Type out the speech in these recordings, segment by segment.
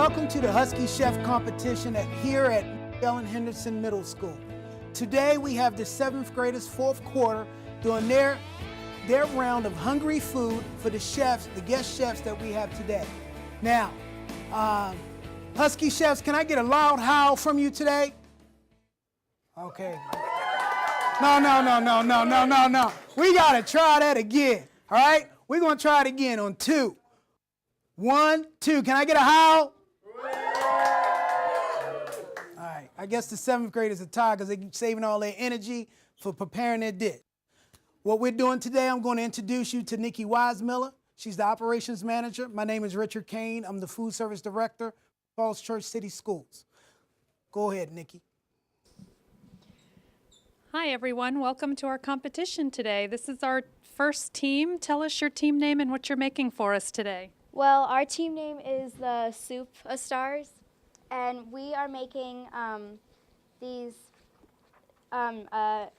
Welcome to the Husky Chef competition here at Ellen Henderson Middle School. Today we have the 7th graders, 4th quarter, doing their round of hungry food for the chefs, the guest chefs that we have today. Now, Husky chefs, can I get a loud howl from you today? Okay. No. We gotta try that again, all right? We're gonna try it again on 2. 1, 2. Can I get a howl? All right, I guess the 7th graders are tired because they're saving all their energy for preparing their dish. What we're doing today, I'm going to introduce you to Nikki Wisemiller. She's the operations manager. My name is Richard Kane. I'm the food service director, Falls Church City Schools. Go ahead, Nikki. Hi everyone, welcome to our competition today. This is our first team. Tell us your team name and what you're making for us today. Well, our team name is the Soup of Stars, and we are making these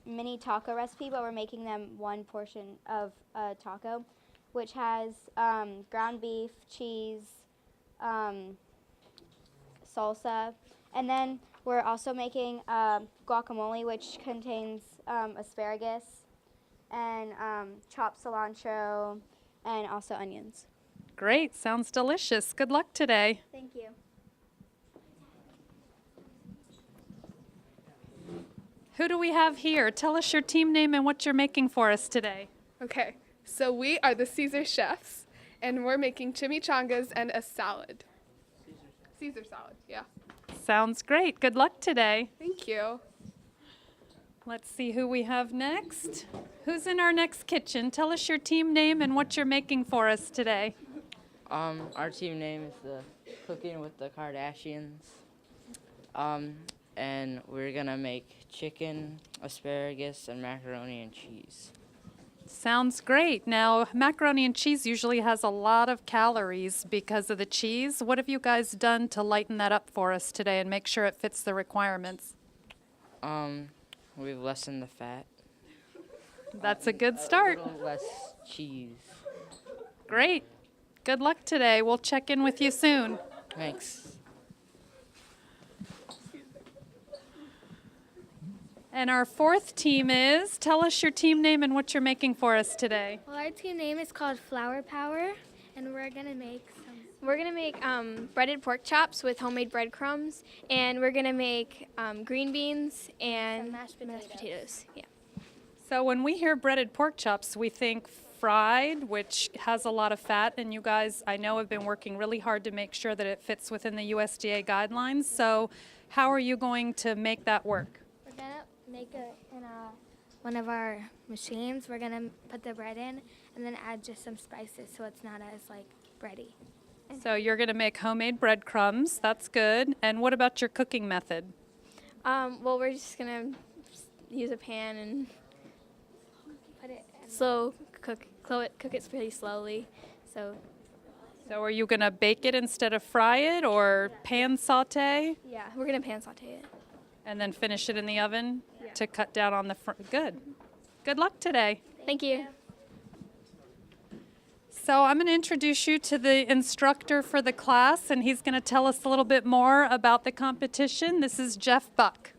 mini taco recipe, but we're making them one portion of a taco, which has ground beef, cheese, salsa, and then we're also making guacamole, which contains asparagus and chopped cilantro and also onions. Great, sounds delicious. Good luck today. Thank you. Who do we have here? Tell us your team name and what you're making for us today. Okay, so we are the Caesar chefs, and we're making chimichangas and a salad. Caesar salad, yeah. Sounds great. Good luck today. Thank you. Let's see who we have next. Who's in our next kitchen? Tell us your team name and what you're making for us today. Our team name is the Cooking with the Kardashians. And we're gonna make chicken, asparagus, and macaroni and cheese. Sounds great. Now, macaroni and cheese usually has a lot of calories because of the cheese. What have you guys done to lighten that up for us today and make sure it fits the requirements? We've lessened the fat. That's a good start. A little less cheese. Great. Good luck today. We'll check in with you soon. Thanks. And our 4th team is, tell us your team name and what you're making for us today. Well, our team name is called Flour Power, and we're gonna make breaded pork chops with homemade breadcrumbs, and we're gonna make green beans and mashed potatoes. Yeah. So when we hear breaded pork chops, we think fried, which has a lot of fat, and you guys, I know, have been working really hard to make sure that it fits within the USDA guidelines. So how are you going to make that work? We're gonna make it in one of our machines. We're gonna put the bread in and then add just some spices so it's not as bready. So you're going to make homemade breadcrumbs. That's good. And what about your cooking method? Well, we're just gonna use a pan and Put it cook it pretty slowly. So are you going to bake it instead of fry it or pan saute? yeah, we're gonna pan saute it. And then finish it in the oven to cut down on the front. Good. Good luck today. Thank you. So I'm going to introduce you to the instructor for the class, and he's going to tell us a little bit more about the competition. This is Jeff Buck.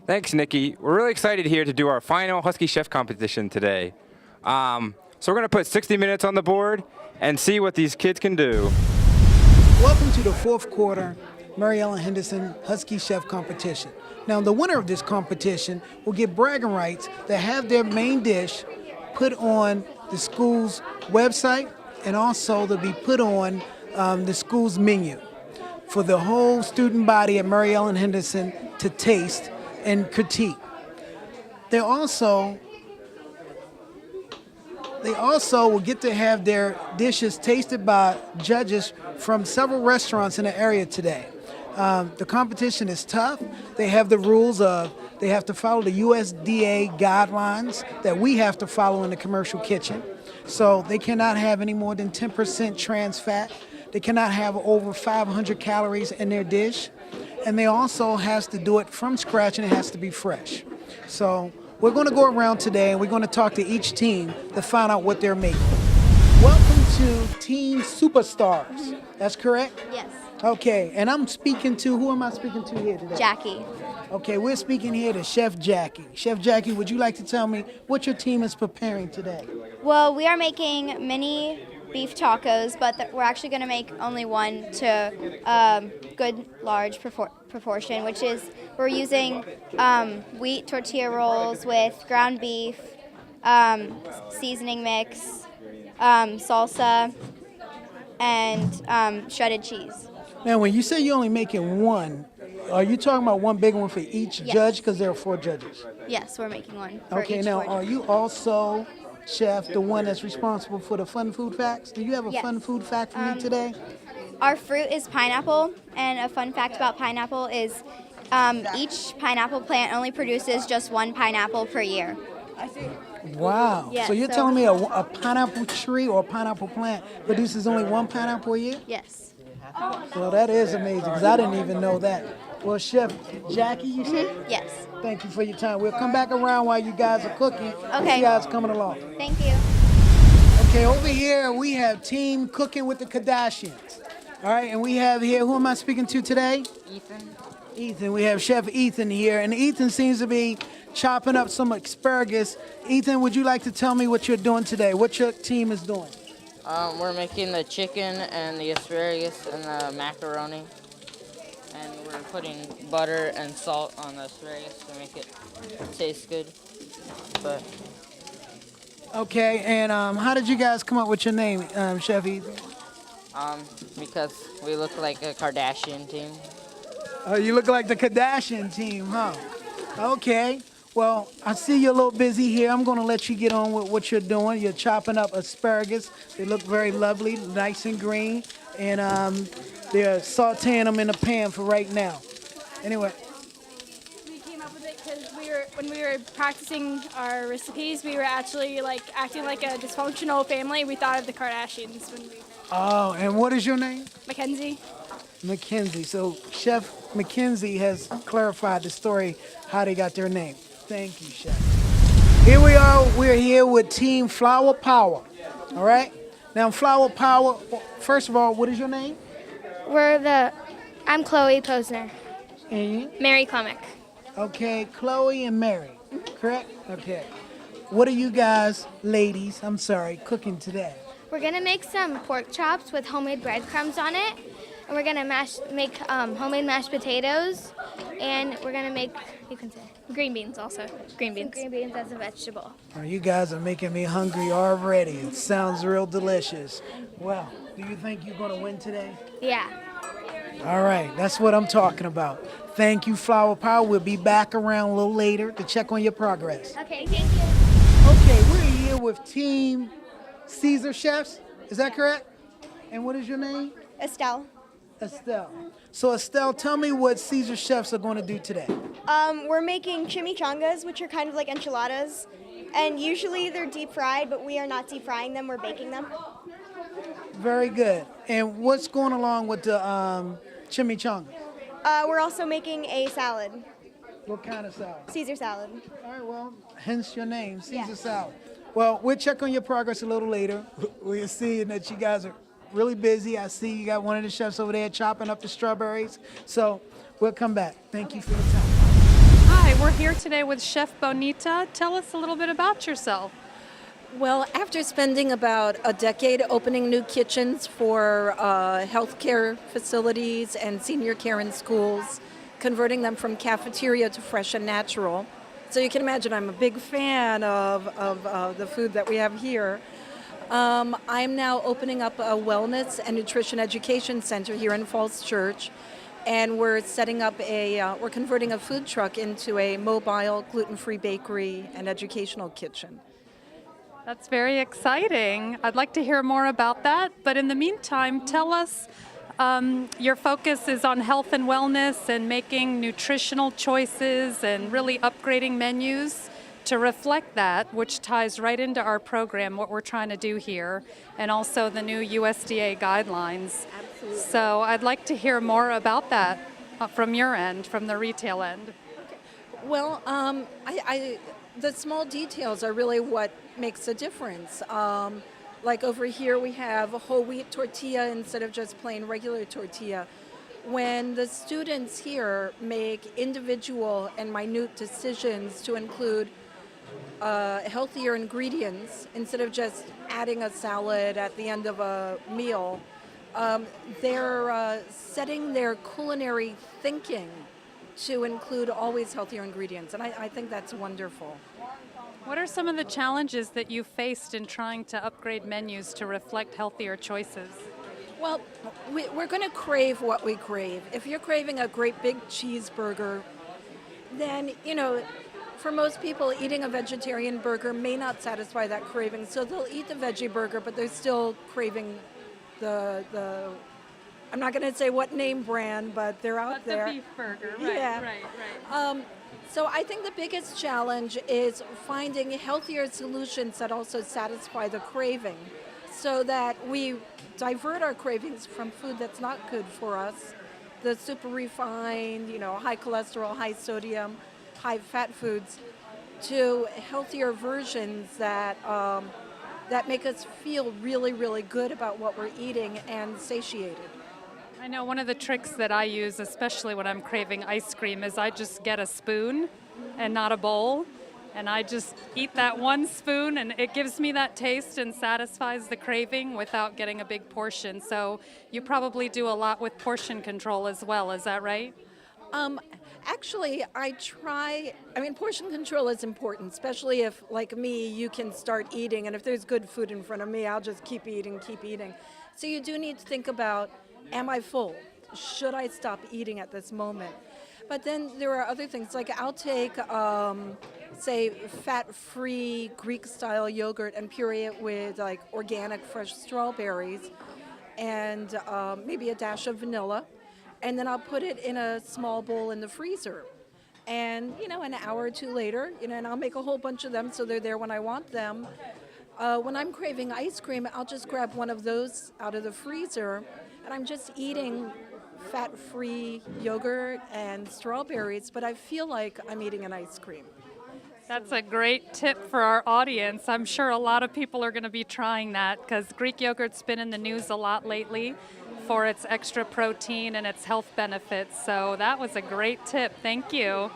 Thanks, Nikki. We're really excited here to do our final Husky Chef competition today. So we're going to put 60 minutes on the board and see what these kids can do. Welcome to the 4th quarter Mary Ellen Henderson Husky Chef competition. Now, the winner of this competition will get bragging rights to have their main dish put on the school's website, and also they'll be put on the school's menu for the whole student body at Mary Ellen Henderson to taste and critique. They also will get to have their dishes tasted by judges from several restaurants in the area today. The competition is tough. They have the rules of they have to follow the USDA guidelines that we have to follow in the commercial kitchen. So they cannot have any more than 10% trans fat. They cannot have over 500 calories in their dish. And they also has to do it from scratch, and it has to be fresh. So we're going to go around today and we're going to talk to each team to find out what they're making. Welcome to Team Superstars. That's correct? Yes. Okay, and I'm speaking to, who am I speaking to here today? Jackie. Okay, we're speaking here to Chef Jackie. Chef Jackie, would you like to tell me what your team is preparing today? Well, we are making mini beef tacos, but we're actually going to make only one to good large proportion, which is we're using wheat tortilla rolls with ground beef, seasoning mix, salsa, and shredded cheese. Now, when you say you're only making one, are you talking about one big one for each Yes. judge? Because there are 4 judges. Yes, we're making one for Okay, each now, board. are you also, Chef, the one that's responsible for the fun food facts? Do you have a Yes. fun food fact for me today? Our fruit is pineapple, and a fun fact about pineapple is each pineapple plant only produces just 1 pineapple per year. Wow. Yeah, so you're so- telling me a pineapple tree or a pineapple plant produces only 1 pineapple a year? Yes. Well, that is amazing because I didn't even know that. Well, Chef Jackie, you said? Yes. Thank you for your time. We'll come back around while you guys are cooking. Okay. You guys coming along. Thank you. Okay, over here we have Team Cooking with the Kardashians. All right, and we have here, who am I speaking to today? Ethan. Ethan. We have Chef Ethan here, and Ethan seems to be chopping up some asparagus. Ethan, would you like to tell me what you're doing today? What your team is doing? We're making the chicken and the asparagus and the macaroni. And we're putting butter and salt on the asparagus to make it taste good. But Okay, and how did you guys come up with your name, Chef Ethan? because we look like a Kardashian team. Oh, you look like the Kardashian team, huh? Okay. Well, I see you're a little busy here. I'm going to let you get on with what you're doing. You're chopping up asparagus. They look very lovely, nice and green. And they're sauteing them in a pan for right now. Anyway, We came up with it because when we were practicing our recipes, we were actually like acting like a dysfunctional family. We thought of the Kardashians when we oh, and what is your name? Mackenzie. Mackenzie. So Chef Mackenzie has clarified the story, how they got their name. Thank you, Chef. Here we are. We're here with Team Flower Power. All right? Now, Flower Power, first of all, what is your name? I'm Chloe Posner. And Mary Clemick. okay, Chloe and Mary, correct? Okay. What are you guys, ladies, cooking today? We're gonna make some pork chops with homemade breadcrumbs on it, and we're gonna make homemade mashed potatoes, and we're gonna make, you can say, Green beans also. Green some beans. green beans as a vegetable. Oh, you guys are making me hungry already. It sounds real delicious. Well, do you think you're going to win today? Yeah. All right, that's what I'm talking about. Thank you, Flower Power. We'll be back around a little later to check on your progress. Okay, thank you. Okay, we're here with Team Caesar Chefs. Is that correct? And what is your name? Estelle. Estelle. So, Estelle, tell me what Caesar Chefs are going to do today. We're making chimichangas, which are kind of like enchiladas. And usually they're deep fried, but we are not deep frying them, we're baking them. Very good. And what's going along with the chimichanga? We're also making a salad, What kind of salad? Caesar salad. All right, well, hence your name, Caesar Yeah. Salad. Well, we'll check on your progress a little later. We're seeing that you guys are really busy. I see you got one of the chefs over there chopping up the strawberries. So we'll come back. Thank you for your time. Hi, we're here today with Chef Bonita. Tell us a little bit about yourself. Well, after spending about a decade opening new kitchens for healthcare facilities and senior care in schools, converting them from cafeteria to fresh and natural. So you can imagine I'm a big fan of the food that we have here. I'm now opening up a wellness and nutrition education center here in Falls Church. And we're setting up we're converting a food truck into a mobile gluten-free bakery and educational kitchen. That's very exciting. I'd like to hear more about that. But in the meantime, tell us, your focus is on health and wellness and making nutritional choices and really upgrading menus to reflect that, which ties right into our program, what we're trying to do here, and also the new USDA guidelines. Absolutely. So I'd like to hear more about that from your end, from the retail end. Well, the small details are really what makes a difference. Like over here, we have a whole wheat tortilla instead of just plain regular tortilla. when the students here make individual and minute decisions to include healthier ingredients instead of just adding a salad at the end of a meal, they're setting their culinary thinking to include always healthier ingredients, and I think that's wonderful. What are some of the challenges that you faced in trying to upgrade menus to reflect healthier choices? Well, we're going to crave what we crave. If you're craving a great big cheeseburger, then, for most people, eating a vegetarian burger may not satisfy that craving. So they'll eat the veggie burger, but they're still craving the I'm not going to say what name brand, but they're out there. The beef burger, right, Yeah. right. So I think the biggest challenge is finding healthier solutions that also satisfy the craving so that we divert our cravings from food that's not good for us, the super refined, high cholesterol, high sodium, high fat foods, to healthier versions that make us feel really, really good about what we're eating and satiated. I know one of the tricks that I use, especially when I'm craving ice cream, is I just get a spoon and not a bowl, and I just eat that one spoon, and it gives me that taste and satisfies the craving without getting a big portion. So you probably do a lot with portion control as well, is that right? Actually, portion control is important, especially if, like me, you can start eating, and if there's good food in front of me, I'll just keep eating. So you do need to think about, am I full? Should I stop eating at this moment? But then there are other things, like I'll take, say, fat-free Greek-style yogurt and puree it with, like, organic fresh strawberries and maybe a dash of vanilla. And then I'll put it in a small bowl in the freezer. And, an hour or two later, and I'll make a whole bunch of them so they're there when I want them. When I'm craving ice cream, I'll just grab one of those out of the freezer, and I'm just eating fat-free yogurt and strawberries, but I feel like I'm eating an ice cream. That's a great tip for our audience. I'm sure a lot of people are going to be trying that because Greek yogurt's been in the news a lot lately for its extra protein and its health benefits. So that was a great tip. Thank you.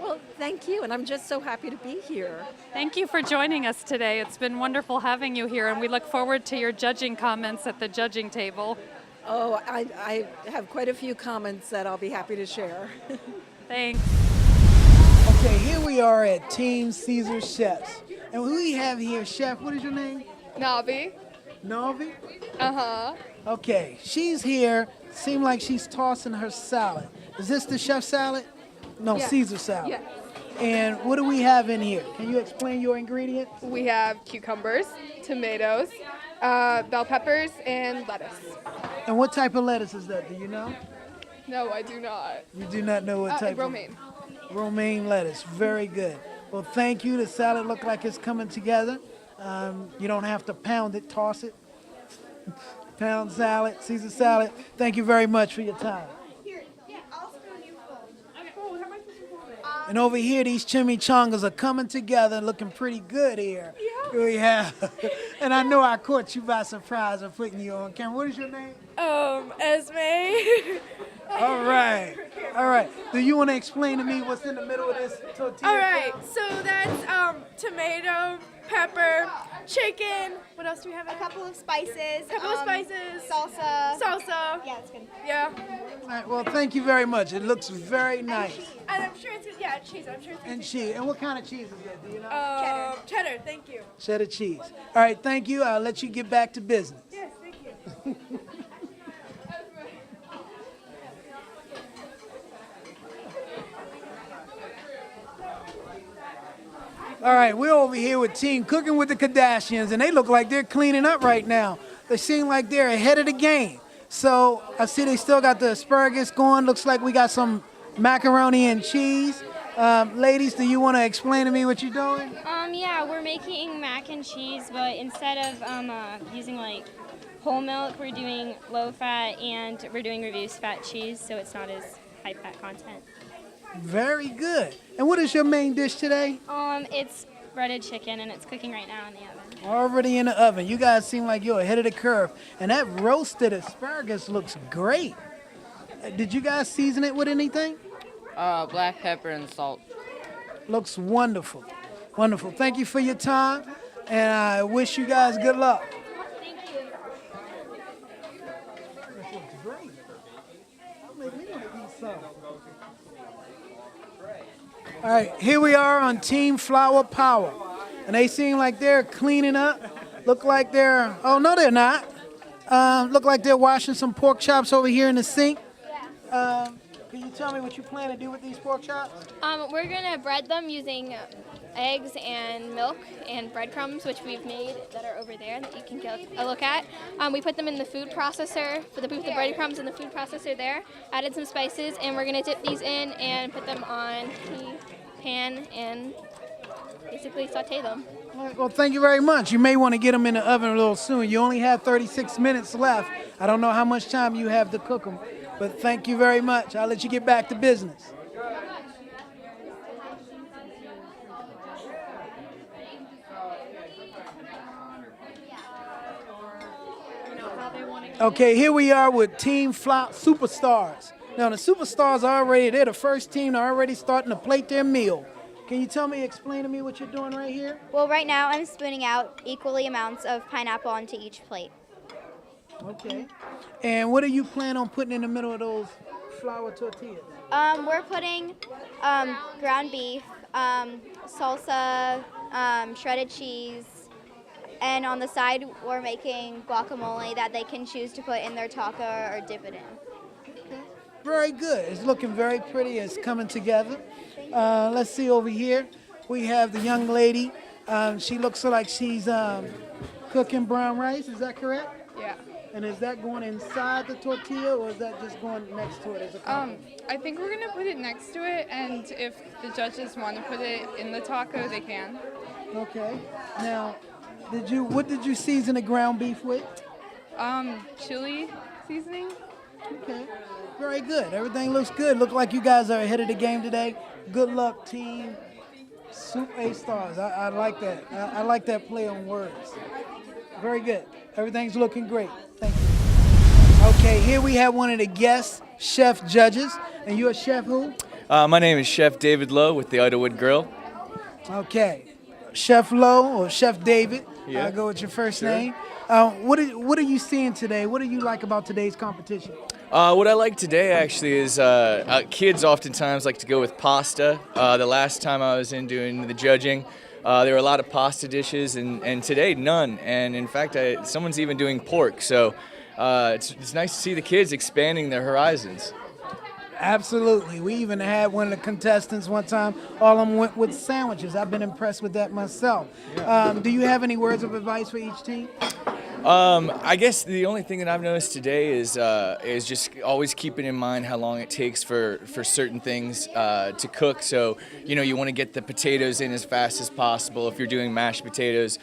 Well, thank you, and I'm just so happy to be here. Thank you for joining us today. It's been wonderful having you here, and we look forward to your judging comments at the judging table. Oh, I have quite a few comments that I'll be happy to share. Thanks. Okay, here we are at Team Caesar Chefs. And who we have here, Chef, what is your name? Navi. Navi? Uh-huh. Okay, she's here. Seems like she's tossing her salad. Is this the chef salad? No, Yeah. Caesar salad. Yeah. And what do we have in here? Can you explain your ingredients? We have cucumbers, tomatoes, bell peppers, and lettuce. And what type of lettuce is that? Do you know? No, I do not. You do not know what type Romaine. of romaine lettuce. Very good. Well, thank you. The salad looked like it's coming together. You don't have to pound it, toss it. Pound salad, Caesar salad. Thank you very much for your time. And over here, these chimichangas are coming together and looking pretty good here. Yeah. And I know I caught you by surprise of putting you on camera. What is your name? Esme. All right. All right. Do you want to explain to me what's in the middle of this tortilla? All right, so that's tomato, pepper, chicken. What else do we have? A couple of spices. Salsa. Yeah, it's good. Yeah. All right, well, thank you very much. It looks very nice. And I'm sure it's good. Yeah, cheese. I'm sure it's good. And cheese. And what kind of cheese is that? Do you know? Cheddar. Thank you. Cheddar cheese. All right, thank you. I'll let you get back to business. Yes, thank you. All right, we're over here with Team Cooking with the Kardashians, and they look like they're cleaning up right now. They seem like they're ahead of the game. So I see they still got the asparagus going. Looks like we got some macaroni and cheese. Ladies, do you want to explain to me what you're doing? Yeah, we're making mac and cheese, but instead of using like whole milk, we're doing low fat and we're doing reduced fat cheese, so it's not as high fat content. Very good. And what is your main dish today? It's breaded chicken and it's cooking right now in the oven. Already in the oven. You guys seem like you're ahead of the curve. And that roasted asparagus looks great. Did you guys season it with anything? Black pepper and salt. Looks wonderful. Wonderful. Thank you for your time, and I wish you guys good luck. Thank you. All right, here we are on Team Flower Power, and they seem like they're cleaning up. Look like they're, oh no they're not. Look like they're washing some pork chops over here in the sink. Can you tell me what you plan to do with these pork chops? We're gonna bread them using eggs and milk and breadcrumbs, which we've made that are over there that you can get a look at. We put them in the food processor, put the breadcrumbs in the food processor there, added some spices, and we're gonna dip these in and put them on the pan and basically saute them. All right, well, thank you very much. You may want to get them in the oven a little soon. You only have 36 minutes left. I don't know how much time you have to cook them, but thank you very much. I'll let you get back to business. Okay, here we are with Team Superstars. Now, the Superstars are they're the first team, they're already starting to plate their meal. Can you explain to me what you're doing right here? Well, right now I'm spooning out equally amounts of pineapple onto each plate. Okay. And what do you plan on putting in the middle of those flour tortillas? We're putting ground beef, salsa, shredded cheese, and on the side we're making guacamole that they can choose to put in their taco or dip it in. Okay. Very good. It's looking very pretty. It's coming together. Let's see over here. We have the young lady. She looks like she's cooking brown rice. Is that correct? Yeah. And is that going inside the tortilla, or is that just going next to it as a compliment? I think we're gonna put it next to it, and if the judges want to put it in the taco, they can. Okay. Now, what did you season the ground beef with? Chili seasoning. Okay. Very good. Everything looks good. Look like you guys are ahead of the game today. Good luck, team. Soup A stars. I like that. I like that play on words. Very good. Everything's looking great. Thank you. Okay, here we have one of the guest chef judges. And you're a chef who? My name is Chef David Lowe with the Idlewood Grill. Okay. Chef Lowe or Chef David. Yeah. I'll go with your first Sure. name. What are you seeing today? What do you like about today's competition? What I like today actually is kids oftentimes like to go with pasta. The last time I was in doing the judging, there were a lot of pasta dishes, and today none. And in fact, someone's even doing pork. So it's nice to see the kids expanding their horizons. Absolutely. We even had one of the contestants one time, all of them went with sandwiches. I've been impressed with that myself. Do you have any words of advice for each team? I guess the only thing that I've noticed today is just always keeping in mind how long it takes for certain things to cook. So, you want to get the potatoes in as fast as possible. If you're doing mashed potatoes,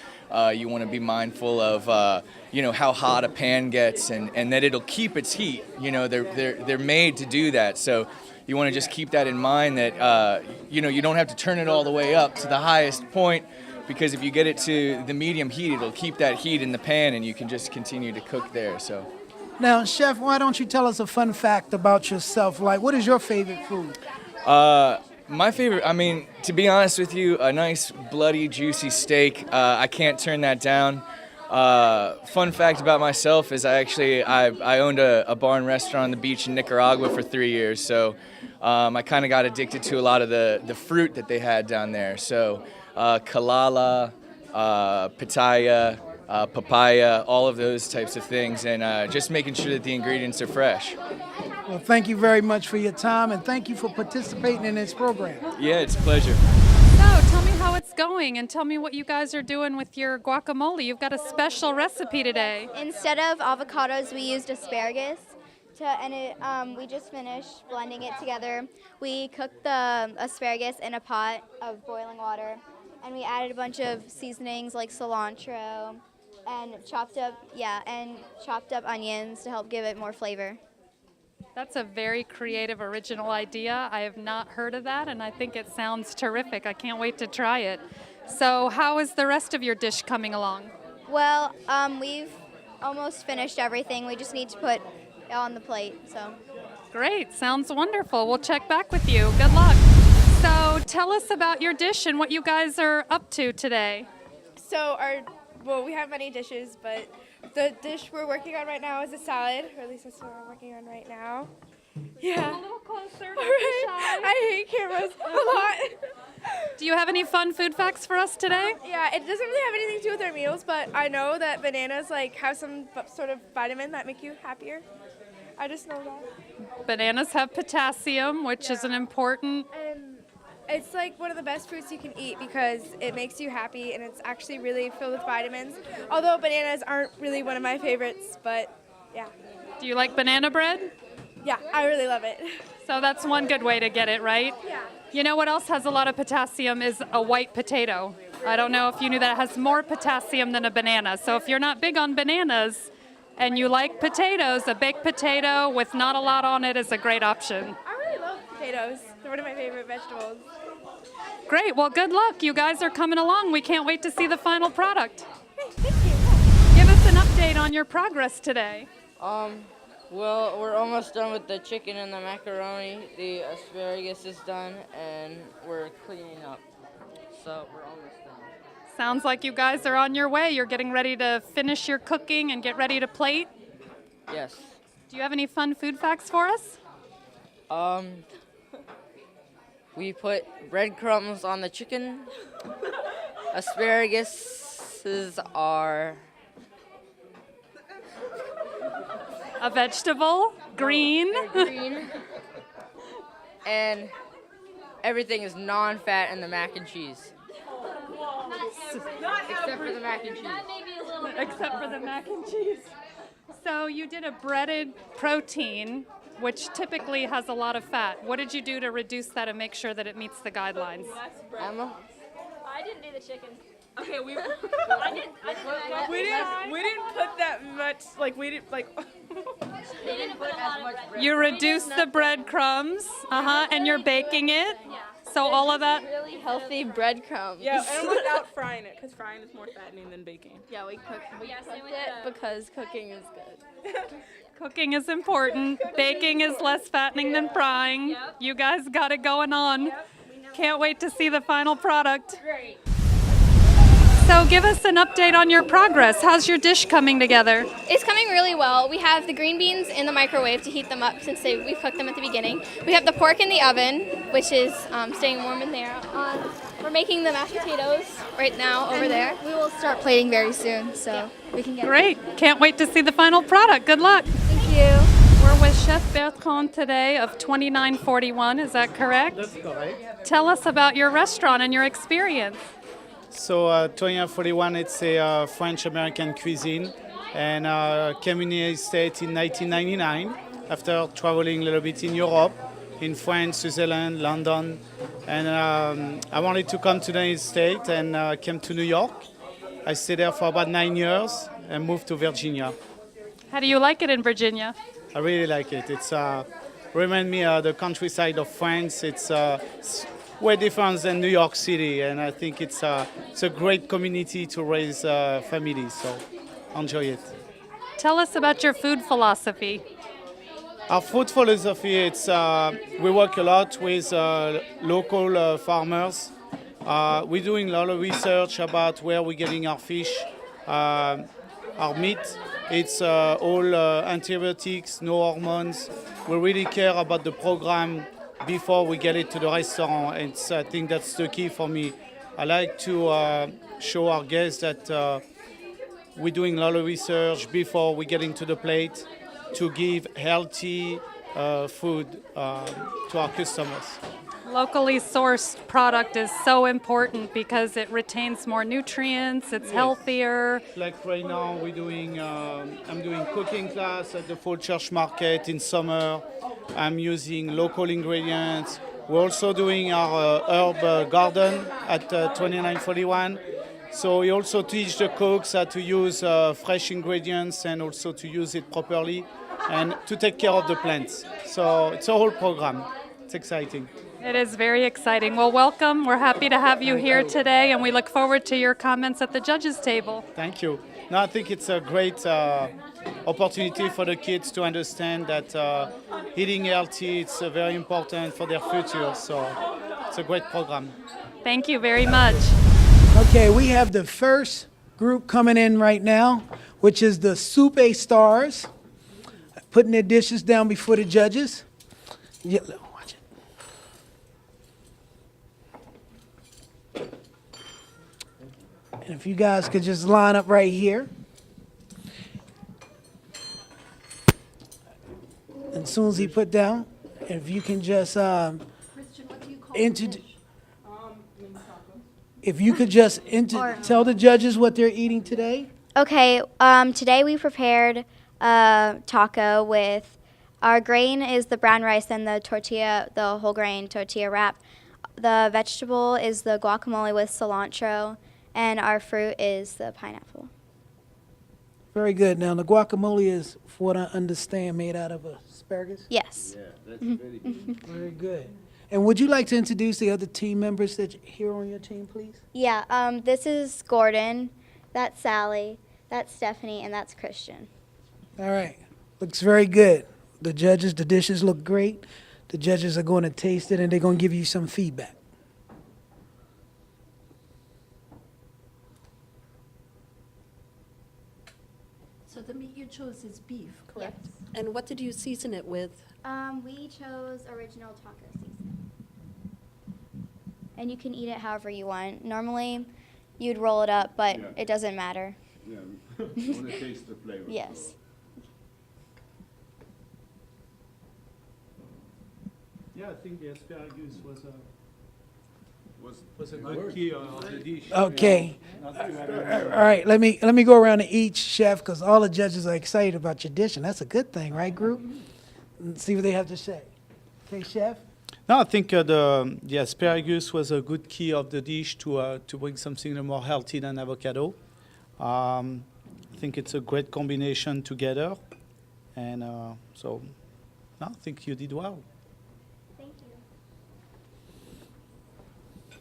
you want to be mindful of, how hot a pan gets and that it'll keep its heat. They're made to do that. So you want to just keep that in mind that, you don't have to turn it all the way up to the highest point, because if you get it to the medium heat, it'll keep that heat in the pan and you can just continue to cook there. So, now, Chef, why don't you tell us a fun fact about yourself? Like, what is your favorite food? My favorite, to be honest with you, a nice bloody juicy steak. I can't turn that down. Fun fact about myself is I owned a bar and restaurant on the beach in Nicaragua for 3 years. So I kind of got addicted to a lot of the fruit that they had down there. So kalala, pitaya, papaya, all of those types of things, and just making sure that the ingredients are fresh. Well, thank you very much for your time, and thank you for participating in this program. Yeah, it's a pleasure. So tell me how it's going, and tell me what you guys are doing with your guacamole. You've got a special recipe today. Instead of avocados, we used asparagus. We just finished blending it together. We cooked the asparagus in a pot of boiling water, and we added a bunch of seasonings like cilantro and chopped up onions to help give it more flavor. That's a very creative, original idea. I have not heard of that, and I think it sounds terrific. I can't wait to try it. So how is the rest of your dish coming along? Well, we've almost finished everything. We just need to put it on the plate. So. Great, sounds wonderful. We'll check back with you. Good luck. So tell us about your dish and what you guys are up to today. So we have many dishes, but the dish we're working on right now is a salad, or at least that's what we're working on right now. Yeah. A little closer. All right. I hate cameras a lot. Do you have any fun food facts for us today? Yeah, it doesn't really have anything to do with our meals, but I know that bananas have some sort of vitamin that make you happier. I just know that. Bananas have potassium, which is an important. And it's like one of the best fruits you can eat because it makes you happy and it's actually really filled with vitamins. Although bananas aren't really one of my favorites, but yeah. Do you like banana bread? Yeah, I really love it. So that's one good way to get it, right? Yeah. You know what else has a lot of potassium is a white potato. I don't know if you knew that it has more potassium than a banana. So if you're not big on bananas and you like potatoes, a baked potato with not a lot on it is a great option. I really love potatoes. They're one of my favorite vegetables. Great, well good luck. You guys are coming along. We can't wait to see the final product. Hey, thank you. Give us an update on your progress today. Well, we're almost done with the chicken and the macaroni. The asparagus is done, and we're cleaning up. So we're almost done. Sounds like you guys are on your way. You're getting ready to finish your cooking and get ready to plate. Yes. Do you have any fun food facts for us? We put breadcrumbs on the chicken. Asparaguses are a vegetable, green. Green. And everything is non-fat in the mac and cheese. Except for the mac and cheese. Except for the mac and cheese. So you did a breaded protein, which typically has a lot of fat. What did you do to reduce that and make sure that it meets the guidelines? Emma? I didn't do the chicken. Okay, I didn't put that much, we didn't, They didn't put a lot of bread. You reduced the breadcrumbs, and you're baking it. So all of that. Really healthy breadcrumbs. Yeah, and without frying it, because frying is more fattening than baking. Yeah, we cooked it because cooking is good. Cooking is important. Baking is less fattening than frying. You guys got it going on. Can't wait to see the final product. Great. So give us an update on your progress. How's your dish coming together? It's coming really well. We have the green beans in the microwave to heat them up since we cooked them at the beginning. We have the pork in the oven, which is staying warm in there. We're making the mashed potatoes right now over there. We will start plating very soon, so we can get Great. Can't wait to see the final product. Good luck. Thank you. We're with Chef Bertrand today of 2941. Is that correct? That's correct. Tell us about your restaurant and your experience. So 2941, it's a French-American cuisine, and came in the States in 1999 after traveling a little bit in Europe, in France, Switzerland, London, and I wanted to come to the United States and came to New York. I stayed there for about 9 years and moved to Virginia. How do you like it in Virginia? I really like it. It's remind me of the countryside of France. It's way different than New York City, and I think it's a great community to raise families, so enjoy it. Tell us about your food philosophy. Our food philosophy, it's we work a lot with local farmers. We're doing a lot of research about where we're getting our fish, our meat. It's all antibiotics, no hormones. We really care about the program before we get it to the restaurant. I think that's the key for me. I like to show our guests that we're doing a lot of research before we get into the plate to give healthy food to our customers. Locally sourced product is so important because it retains more nutrients, it's healthier. Like right now, we're doing, I'm doing cooking class at the Fall Church Market in summer. I'm using local ingredients. We're also doing our herb garden at 2941. So we also teach the cooks how to use fresh ingredients and also to use it properly and to take care of the plants. So it's a whole program. It's exciting. It is very exciting. Well, welcome. We're happy to have you here today, and we look forward to your comments at the judges' table. Thank you. No, I think it's a great opportunity for the kids to understand that eating healthy, it's very important for their future. So it's a great program. Thank you very much. Okay, we have the first group coming in right now, which is the Soup A Stars, putting their dishes down before the judges. Yeah, watch it. And if you guys could just line up right here. And as soon as he put down, if you can just introduce. If you could just tell the judges what they're eating today. Okay, today we prepared a taco with, our grain is the brown rice and the tortilla, the whole grain tortilla wrap. The vegetable is the guacamole with cilantro, and our fruit is the pineapple. Very good. Now, the guacamole is, from what I understand, made out of asparagus? Yes. Yeah, that's very good. Very good. And would you like to introduce the other team members that are here on your team, please? Yeah, this is Gordon, that's Sally, that's Stephanie, and that's Christian. All right. Looks very good. The judges, the dishes look great. The judges are going to taste it, and they're going to give you some feedback. So the meat you chose is beef, correct? Yes. And what did you season it with? We chose original taco seasoning. And you can eat it however you want. Normally, you'd roll it up, but it doesn't matter. Yeah, I want to taste the flavor. Yes. Yeah, I think the asparagus was a good key of the dish. Okay. All right. Let me go around to each chef because all the judges are excited about your dish, and that's a good thing, right, group? And see what they have to say. Okay, chef. No, I think the asparagus was a good key of the dish to bring something more healthy than avocado. I think it's a great combination together, and so no, I think you did well. Thank you.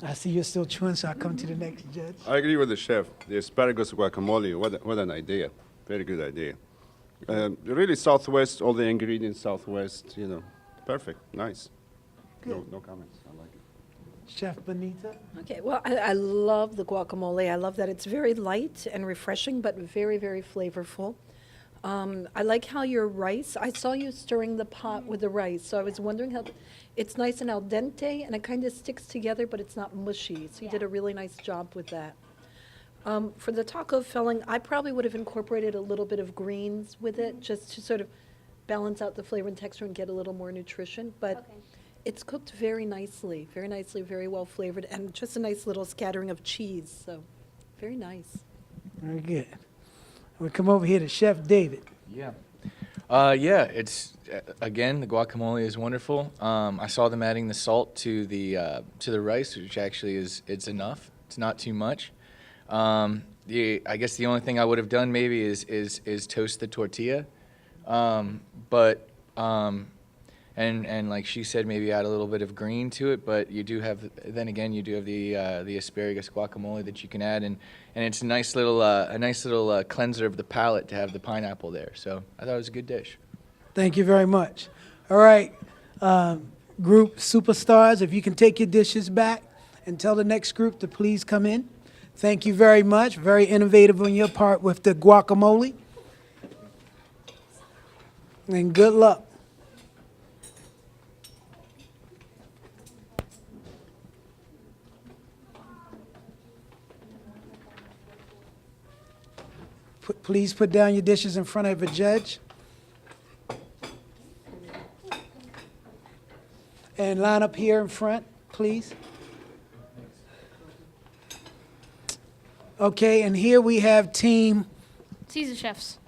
I see you're still chewing, so I'll come to the next judge. I agree with the chef. The asparagus guacamole, what an idea. Very good idea. Really Southwest, all the ingredients Southwest, perfect, nice. No comments, I like it. Chef Benita. Okay, well, I love the guacamole. I love that it's very light and refreshing, but very, very flavorful. I like how your rice, I saw you stirring the pot with the rice, so I was wondering how, it's nice and al dente, and it kind of sticks together, but it's not mushy, so you did a really nice job with that. For the taco filling, I probably would have incorporated a little bit of greens with it, just to sort of balance out the flavor and texture and get a little more nutrition, but it's cooked very nicely, very well flavored, and just a nice little scattering of cheese, so very nice. Very good. We'll come over here to Chef David. Yeah. It's again, the guacamole is wonderful. I saw them adding the salt to the rice, which actually it's enough. It's not too much. I guess the only thing I would have done maybe is toast the tortilla, and like she said, maybe add a little bit of green to it. But you do have the asparagus guacamole that you can add, and it's a nice little cleanser of the palate to have the pineapple there. So I thought it was a good dish. Thank you very much. All right, group superstars, if you can take your dishes back and tell the next group to please come in. Thank you very much. Very innovative on your part with the guacamole. And good luck. Please put down your dishes in front of a judge. And line up here in front, please. Okay, and here we have team Caesar Chefs.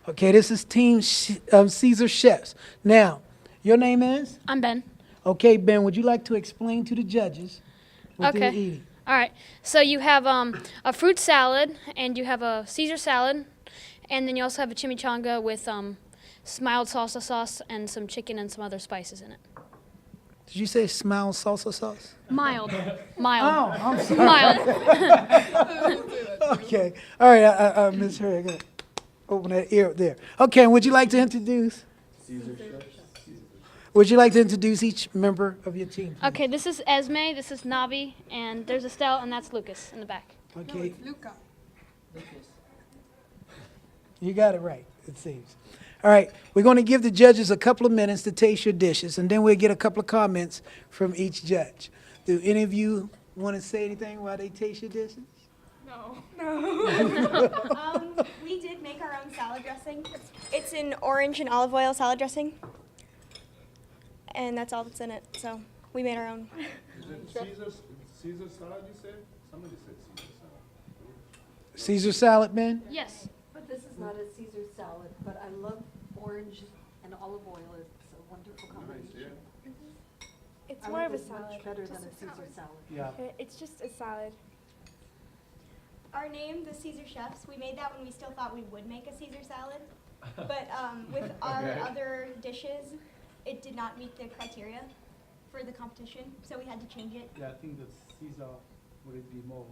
Okay, this is Team Caesar Chefs. Now, your name is? I'm Ben. Okay, Ben, would you like to explain to the judges what they're eating? All right. So you have a fruit salad, and you have a Caesar salad, and then you also have a chimichanga with mild salsa sauce and some chicken and some other spices in it. Did you say mild salsa sauce? Mild. Oh, Mild. I'm sorry. Mild. Okay. All right, I misheard. I gotta open that ear up there. Okay, would you like to introduce? Would you like to introduce each member of your team? please? Okay, this is Esme, this is Navi, and there's Estelle, and that's Lucas in the back. Okay. You got it right, it seems. All right, we're going to give the judges a couple of minutes to taste your dishes, and then we'll get a couple of comments from each judge. Do any of you want to say anything while they taste your dishes? We did make our own salad dressing. It's an orange and olive oil salad dressing. And that's all that's in it. So we made our own. Is it Caesar salad, you said? Somebody said Caesar salad. Caesar salad, Ben? Yes. But this is not a Caesar salad, but I love orange and olive oil. It's a wonderful combination. It's I more like of a it much salad. better than a Caesar salad. Yeah. It's just a salad. Our name, the Caesar Chefs, we made that when we still thought we would make a Caesar salad. But with our other dishes, it did not meet the criteria for the competition, so we had to change it. Yeah, I think that Caesar would be more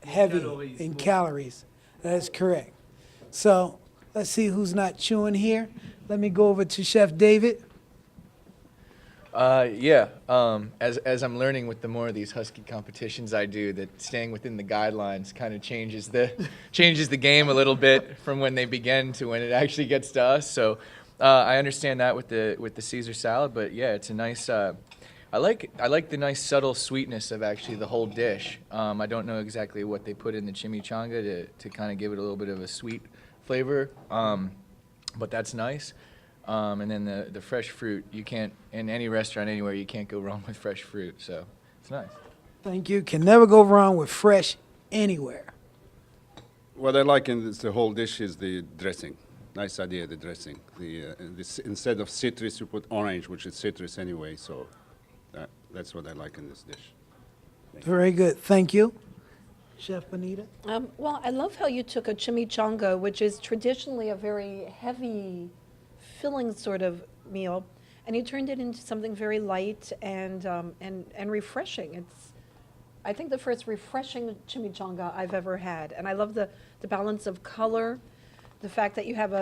Heavy calories, in more. calories. That's correct. So let's see who's not chewing here. Let me go over to Chef David. As I'm learning with the more of these Husky competitions I do, that staying within the guidelines kind of changes the game a little bit from when they begin to when it actually gets to us. So I understand that with the Caesar salad, but yeah, it's a nice. I like the nice subtle sweetness of actually the whole dish. I don't know exactly what they put in the chimichanga to kind of give it a little bit of a sweet flavor, but that's nice. And then the fresh fruit, you can't, in any restaurant anywhere, you can't go wrong with fresh fruit, so it's nice. Thank you. Can never go wrong with fresh anywhere. What I like in the whole dish is the dressing. Nice idea, the dressing. Instead of citrus, you put orange, which is citrus anyway, so that's what I like in this dish. Very good. Thank you. Chef Bonita? Well, I love how you took a chimichanga, which is traditionally a very heavy, filling sort of meal, and you turned it into something very light and refreshing. I think, the first refreshing chimichanga I've ever had, and I love the balance of color, the fact that you have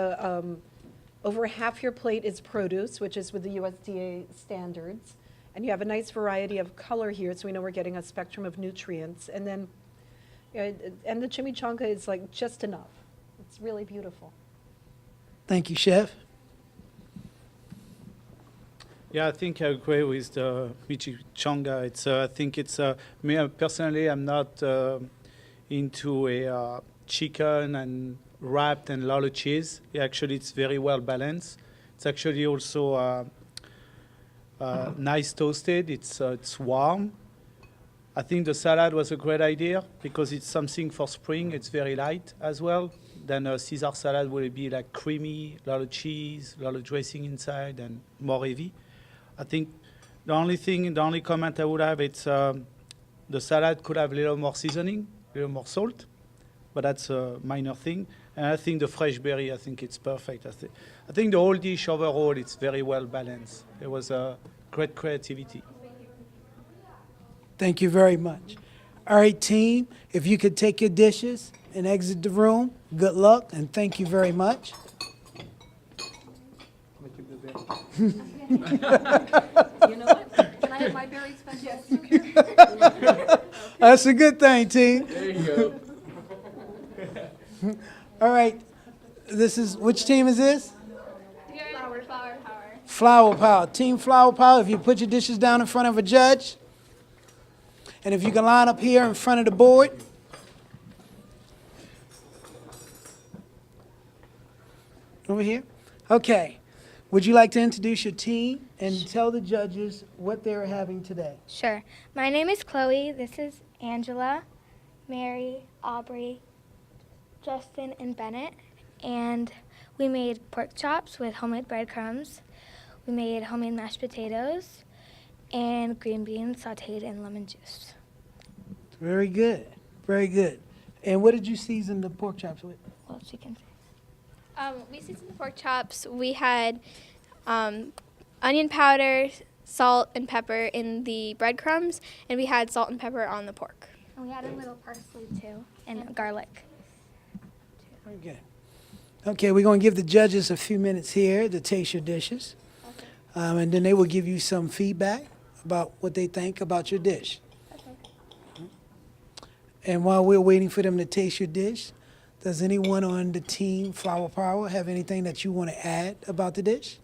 over half your plate is produce, which is with the USDA standards, and you have a nice variety of color here, so we know we're getting a spectrum of nutrients, and then and the chimichanga is like just enough. It's really beautiful. Thank you, Chef. Yeah, I think I agree with the chimichanga. I think it's me personally. I'm not into a chicken and wrapped and a lot of cheese. Actually, it's very well balanced. It's actually also nice toasted. It's warm. I think the salad was a great idea because it's something for spring. It's very light as well. Then a Caesar salad will be like creamy, a lot of cheese, a lot of dressing inside, and more heavy. I think the only comment I would have, it's the salad could have a little more seasoning, a little more salt, but that's a minor thing. And I think the fresh berry, I think it's perfect. I think the whole dish overall, it's very well balanced. It was a great creativity. Thank you very much. All right, team, if you could take your dishes and exit the room, good luck, and thank you very much. You know what? Can I have my berry special? Yes, you can. That's a good thing, team. There you go. All right, which team is this? Flower power. Flower Power. Team Flower Power, if you put your dishes down in front of a judge, and if you can line up here in front of the board. Over here? Okay. Would you like to introduce your team and tell the judges what they're having today? Sure. My name is Chloe. This is Angela, Mary, Aubrey, Justin, and Bennett. And we made pork chops with homemade breadcrumbs. We made homemade mashed potatoes and green beans sauteed in lemon juice. Very good. Very good. And what did you season the pork chops with? Well, she can say. We seasoned the pork chops. We had onion powder, salt, and pepper in the breadcrumbs, and we had salt and pepper on the pork. And we added a little parsley too and garlic. Very good. Okay, we're going to give the judges a few minutes here to taste your dishes. And then they will give you some feedback about what they think about your dish. And while we're waiting for them to taste your dish, does anyone on the team Flower Power have anything that you want to add about the dish?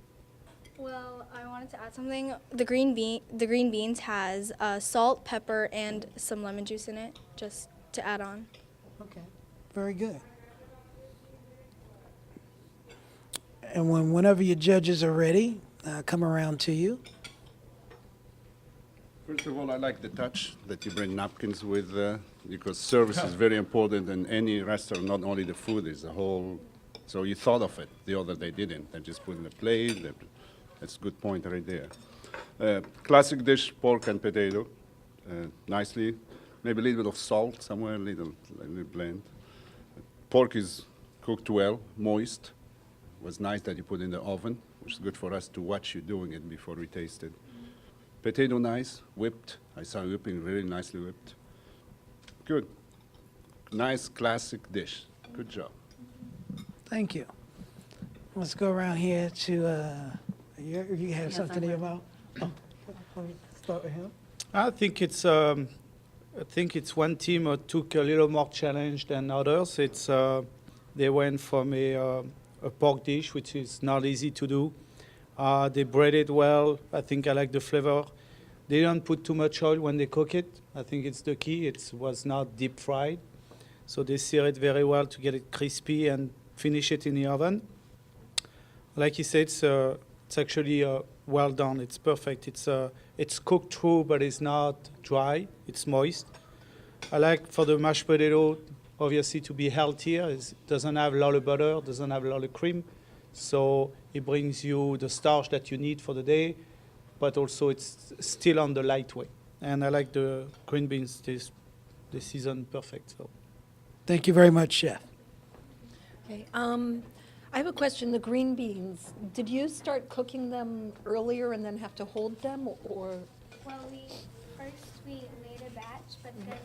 Well, I wanted to add something. The green beans has salt, pepper, and some lemon juice in it, just to add on. Okay, very good. And whenever your judges are ready, come around to you. First of all, I like the touch that you bring napkins with, because service is very important in any restaurant, not only the food, is the whole, so you thought of it. The other they didn't. They just put in the plate. That's a good point right there. Classic dish, pork and potato, nicely. Maybe a little bit of salt somewhere, a little blend. Pork is cooked well, moist. It was nice that you put in the oven, which is good for us to watch you doing it before we taste it. Potato nice, whipped. I saw whipping, really nicely whipped. Good. Nice classic dish. Good job. Thank you. Let's go around here to, you have something in your mouth? Oh, let me start with him. I think it's one team who took a little more challenge than others. They went from a pork dish, which is not easy to do. They bread it well. I think I like the flavor. They don't put too much oil when they cook it. I think it's the key. It was not deep fried. So they sear it very well to get it crispy and finish it in the oven. Like you said, it's actually well done. It's perfect. It's cooked through, but it's not dry. It's moist. I like for the mashed potato, obviously, to be healthier. It doesn't have a lot of butter, doesn't have a lot of cream. So it brings you the starch that you need for the day, but also it's still on the light way. And I like the green beans, the season perfect. So. Thank you very much, Chef. Okay. I have a question. The green beans, did you start cooking them earlier and then have to hold them, or? Well, we made a batch, but then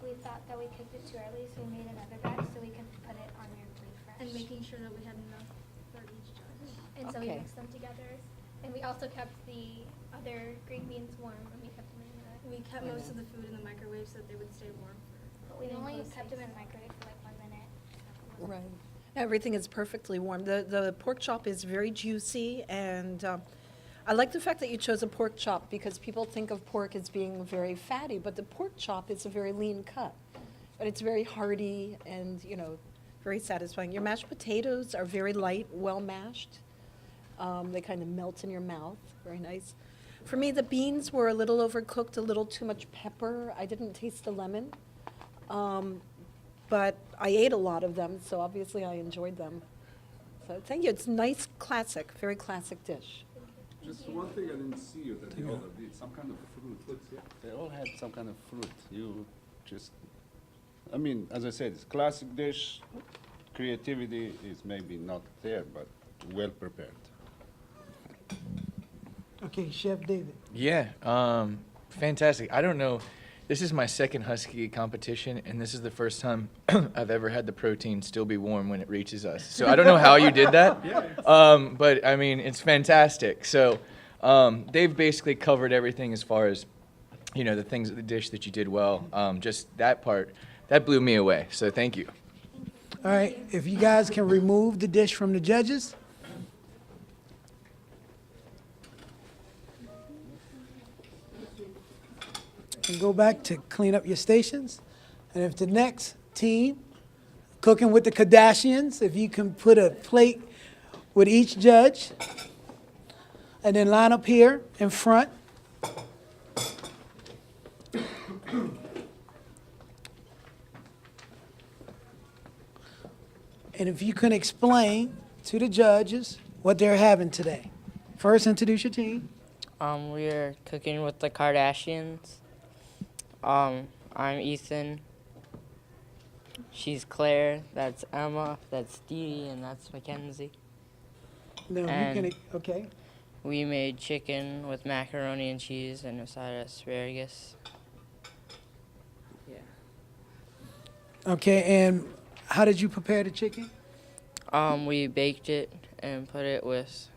we thought that we cooked it too early, so we made another batch so we could put it on your refresh. And making sure that we had enough for each judge. And so we Okay. mixed them together. And we also kept the other green beans warm when we kept them in the. We kept most of the food in the microwave so that they would stay warm for. But we only kept them in the microwave for like 1 minute. Right. Everything is perfectly warm. The pork chop is very juicy, and I like the fact that you chose a pork chop because people think of pork as being very fatty, but the pork chop is a very lean cut. But it's very hearty and, very satisfying. Your mashed potatoes are very light, well mashed. They kind of melt in your mouth. Very nice. For me, the beans were a little overcooked, a little too much pepper. I didn't taste the lemon. But I ate a lot of them, so obviously I enjoyed them. So thank you. It's nice, classic, very classic dish. Just one thing I didn't see that the other did, some kind of fruit. They all had some kind of fruit. As I said, it's a classic dish. Creativity is maybe not there, but well prepared. Okay, Chef David. Yeah, fantastic. I don't know. This is my second Husky competition, and this is the first time I've ever had the protein still be warm when it reaches us. So I don't know how you did that, but I mean, it's fantastic. So they've basically covered everything as far as, the things of the dish that you did well. Just that part, that blew me away. So thank you. All right, if you guys can remove the dish from the judges. And go back to clean up your stations. And if the next team, cooking with the Kardashians, if you can put a plate with each judge, and then line up here in front. And if you can explain to the judges what they're having today. First, introduce your team. We're cooking with the Kardashians. I'm Ethan. She's Claire. That's Emma. That's Dee, and that's Mackenzie. No, And you can, okay. we made chicken with macaroni and cheese and a side of asparagus. Yeah. Okay, and how did you prepare the chicken? We baked it and put it with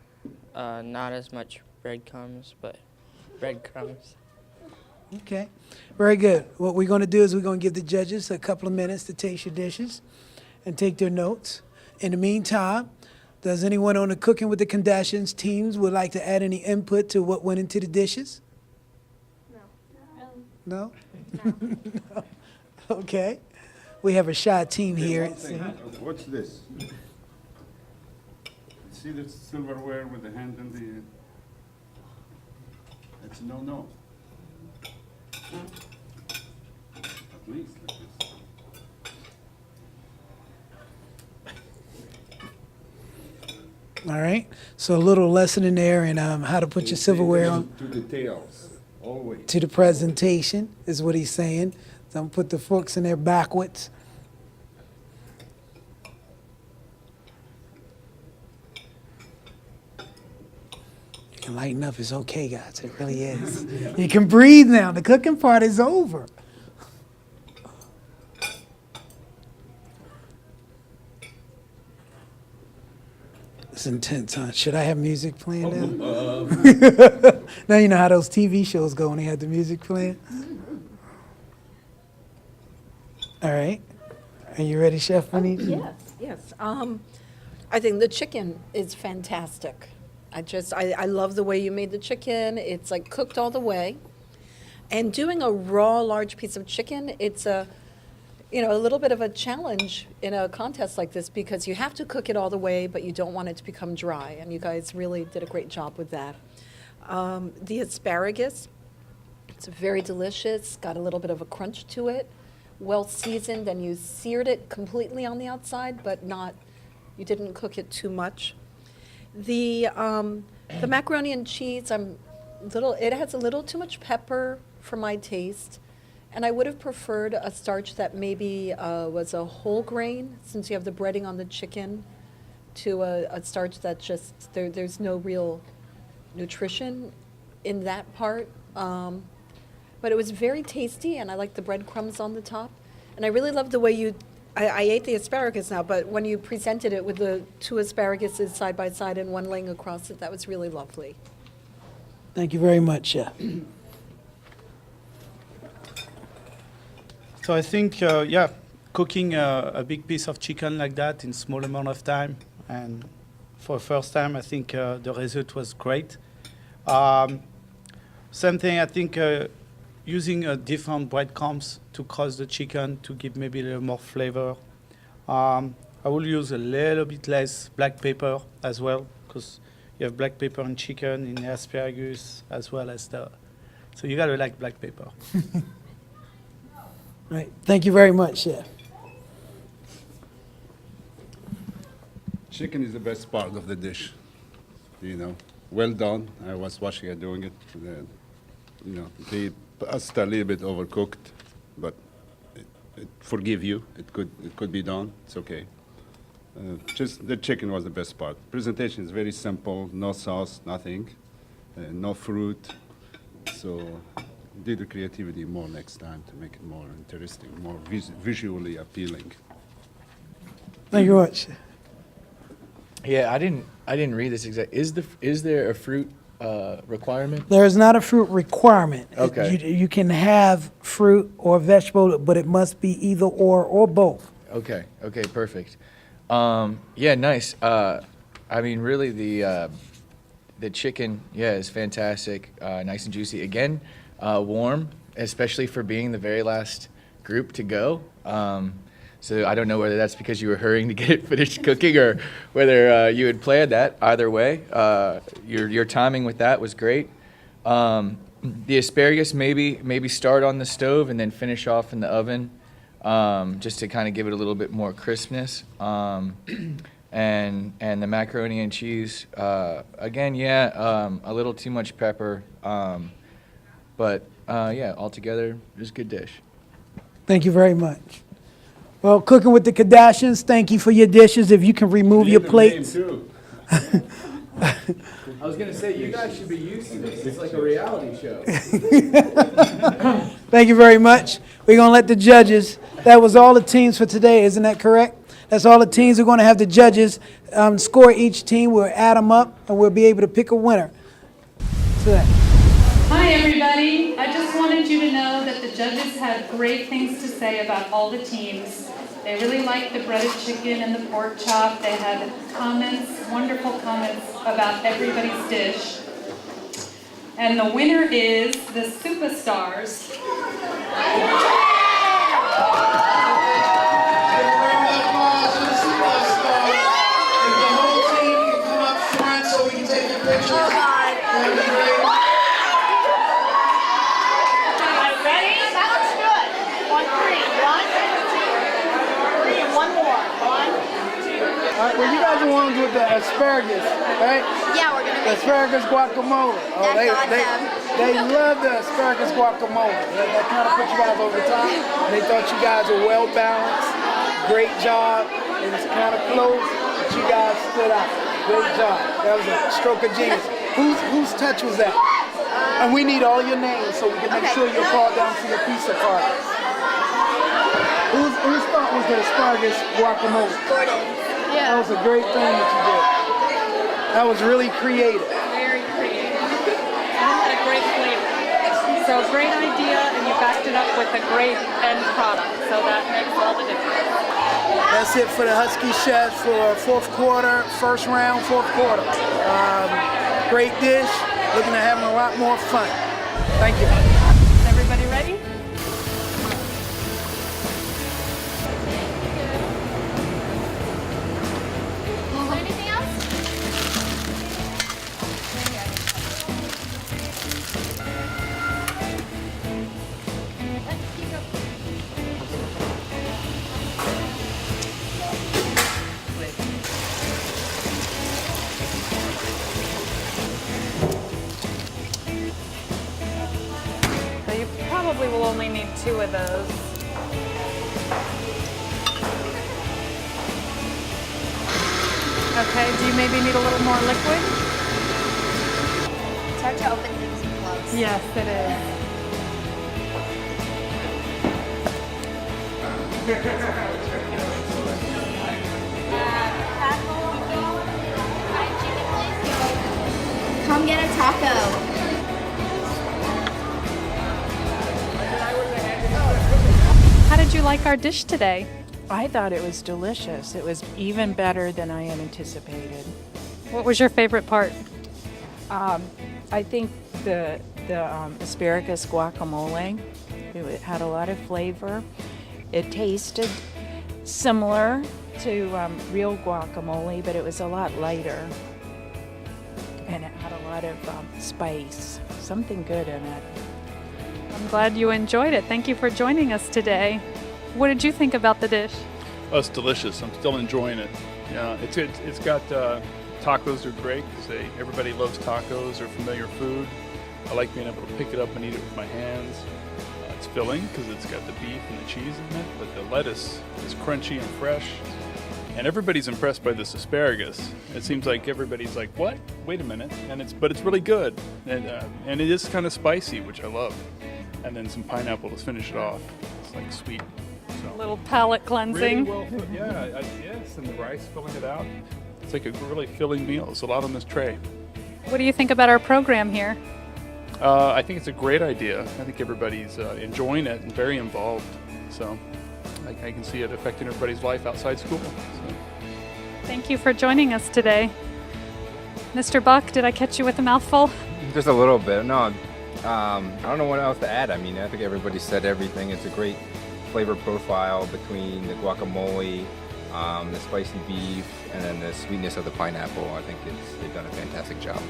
not as much breadcrumbs, but breadcrumbs. Okay, very good. What we're going to do is we're going to give the judges a couple of minutes to taste your dishes and take their notes. In the meantime, does anyone on the Cooking with the Kardashians teams would like to add any input to what went into the dishes? No. No? Okay. We have a shy team here. What's this? See the silverware with the hand and the... It's no. At least like this. All right. So a little lesson in there in how to put your silverware on To details, always. to the presentation is what he's saying. Don't put the forks in there backwards. You can lighten up. It's okay, guys. It really is. You can breathe now. The cooking part is over. It's intense, huh? Should I have music playing now? Now you know how those TV shows go when they have the music playing. All right. Are you ready, Chef Juanita? Yes. I think the chicken is fantastic. I love the way you made the chicken. It's like cooked all the way. And doing a raw large piece of chicken, it's a little bit of a challenge in a contest like this because you have to cook it all the way, but you don't want it to become dry. And you guys really did a great job with that. The asparagus, it's very delicious, got a little bit of a crunch to it, well seasoned, and you seared it completely on the outside, but you didn't cook it too much. The macaroni and cheese, it has a little too much pepper for my taste. And I would have preferred a starch that maybe was a whole grain, since you have the breading on the chicken, to a starch that just, there's no real nutrition in that part. But it was very tasty, and I like the breadcrumbs on the top. And I really love the way I ate the asparagus now, but when you presented it with the two asparaguses side by side and one laying across it, that was really lovely. Thank you very much, Chef. So I think, cooking a big piece of chicken like that in small amount of time, and for the first time, I think the result was great. Same thing, I think using different breadcrumbs to crust the chicken to give maybe a little more flavor. I will use a little bit less black pepper as well, because you have black pepper in chicken, in asparagus, as well as so you gotta like black pepper. Right. Thank you very much, Chef. Chicken is the best part of the dish. Well done. I was watching her doing it. The pasta a little bit overcooked, but forgive you. It could be done. It's okay. Just the chicken was the best part. Presentation is very simple. No sauce, nothing, no fruit. So do the creativity more next time to make it more interesting, more visually appealing. Thank you very much. Yeah, I didn't read this exact. Is there a fruit requirement? There is not a fruit requirement. Okay. You can have fruit or vegetable, but it must be either or both. Okay, perfect. Yeah, nice. I mean, really, the chicken, is fantastic, nice and juicy. Again, warm, especially for being the very last group to go. So I don't know whether that's because you were hurrying to get it finished cooking or whether you had planned that. Either way, your timing with that was great. The asparagus, maybe start on the stove and then finish off in the oven, just to kind of give it a little bit more crispness. And the macaroni and cheese, again, a little too much pepper, but altogether, it was a good dish. Thank you very much. Well, Cooking with the Kardashians, thank you for your dishes. If you can remove your plates. I was going to say, you guys should be used to this. It's like a reality show. Thank you very much. We're going to let the judges, that was all the teams for today, isn't that correct? That's all the teams. We're going to have the judges score each team. We'll add them up, and we'll be able to pick a winner. So that. Hi everybody. I just wanted you to know that the judges had great things to say about all the teams. They really liked the breaded chicken and the pork chop. They had comments, wonderful comments about everybody's dish. And the winner is the Superstars. All right, well, you guys are the ones with the asparagus, right? Yeah, we're gonna make asparagus guacamole. Oh, they love the asparagus guacamole. That kind of put you guys over the top. They thought you guys were well balanced. Great job. It was kind of close, but you guys stood out. Great job. That was a stroke of genius. Whose touch was that? And we need all your names so we can make sure you're called down for your pizza party. Whose thought was the asparagus guacamole? Gordon. Yeah. That was a great thing that you did. That was really creative. Very creative. And it had a great flavor. So great idea, and you backed it up with a great end product. So that makes all the difference. That's it for the Husky Chefs for fourth quarter, first round, fourth quarter. Great dish. Looking at having a lot more fun. Thank you. Is everybody ready? Anything else? So you probably will only need 2 of those. Okay, do you maybe need a little more liquid? It's hard to open things with gloves. Yes, it is. Come get a taco. How did you like our dish today? I thought it was delicious. It was even better than I had anticipated. What was your favorite part? I think the asparagus guacamole. It had a lot of flavor. It tasted similar to real guacamole, but it was a lot lighter. And it had a lot of spice, something good in it. I'm glad you enjoyed it. Thank you for joining us today. What did you think about the dish? Oh, it's delicious. I'm still enjoying it. Yeah, it's got tacos are great because everybody loves tacos or familiar food. I like being able to pick it up and eat it with my hands. It's filling because it's got the beef and the cheese in it, but the lettuce is crunchy and fresh. And everybody's impressed by this asparagus. It seems like everybody's like, "What? Wait a minute!" But it's really good, and it is kind of spicy, which I love. And then some pineapple to finish it off. It's like sweet. So. A little palate cleansing. Really well put, yeah, yes, and the rice filling it out. It's like a really filling meal. There's a lot on this tray. What do you think about our program here? I think it's a great idea. I think everybody's enjoying it and very involved. So I can see it affecting everybody's life outside school. So. Thank you for joining us today. Mr. Buck, did I catch you with a mouthful? Just a little bit. No, I don't know what else to add. I mean, I think everybody said everything. It's a great flavor profile between the guacamole, the spicy beef, and then the sweetness of the pineapple. I think they've done a fantastic job.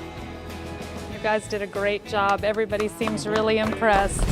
You guys did a great job. Everybody seems really impressed.